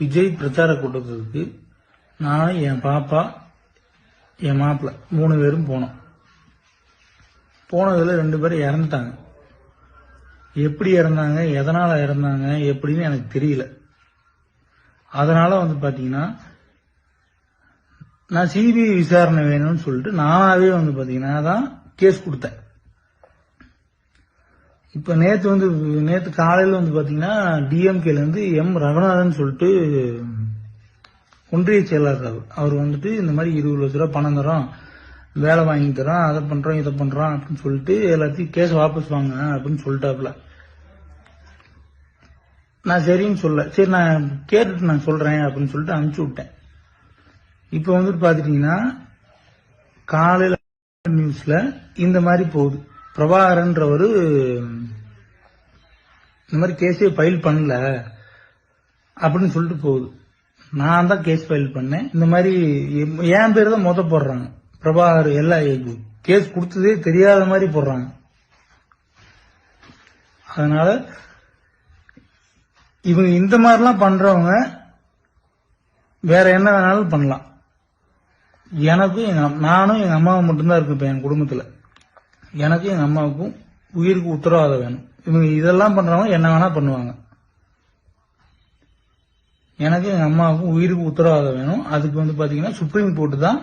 விஜய் பிரச்சார கூட்டத்துக்கு நானும் என் பாப்பா என் மாப்பிள்ள 3 பேரும் போனோம். போனதுல 2 பேரும் இறந்துட்டாங்க. எப்படி இறந்தாங்க, எதனால இறந்தாங்க எப்படின்னு எனக்கு தெரியல. அதனால பாத்தீங்கன்னா நான் சிபிஐ விசாரணை வேணும்னு சொல்லிட்டு நானாவே பாத்தீங்கன்னா தான் கேஸ் கொடுத்தேன். இப்ப நேத்து காலையில பாத்தீங்கன்னா டிஎம்கேல இருந்து எம் ரகுநாதன் சொல்லிட்டு ஒன்றிய செயலாளர் அவர் இந்த மாதிரி 20 லட்ச ரூபாய் பணம் தரோம், வேலை வாங்கி தரோம், அதை பண்றோம் இதை பண்றோம் அப்படின்னு சொல்லிட்டு எல்லாத்தையும் கேஸ் வாபஸ் வாங்க அப்படின்னு சொல்லிட்டாப்ல. நான் சரின்னு சொல்ல, சரி நான் கேட்டுட்டு நான் சொல்றேன் அப்படின்னு சொல்லிட்டு அனுப்பிச்சு விட்டேன். இப்ப பாத்துட்டீங்கன்னா காலையில நியூஸ்ல இந்த மாதிரி போகுது, பிரபாகரன்றவரு இந்த மாதிரி கேஸே ஃபைல் பண்ணல அப்படின்னு சொல்லிட்டு போகுது. நான் தான் கேஸ் ஃபைல் பண்ணேன். இந்த மாதிரி என் பேர் தான் போடுறாங்க. பிரபாகர் எல்லாம் கேஸ் கொடுத்ததே தெரியாத மாதிரி போடுறாங்க. அதனால இவங்க இந்த மாதிரிலாம் பண்றவங்க வேற என்ன வேணாலும் பண்ணலாம். நானும் எங்க அம்மாவும் மட்டும்தான் இருக்கு என் குடும்பத்துல. எனக்கும் எங்க அம்மாவுக்கும் உயிருக்கு உத்தரவாதம் வேணும். இவங்க இதெல்லாம் பண்றவங்க என்ன வேணா பண்ணுவாங்க. எனக்கு எங்க அம்மாவுக்கும் உயிருக்கு உத்தரவாதம் வேணும். அதுக்கு பாத்தீங்கன்னா சுப்ரீம் கோர்ட் தான்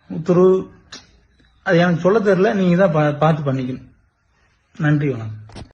உத்தரவு. அது எனக்கு சொல்ல தெரியல, நீங்க தான் பார்த்து பண்ணிக்கணும். நன்றி, வணக்கம்.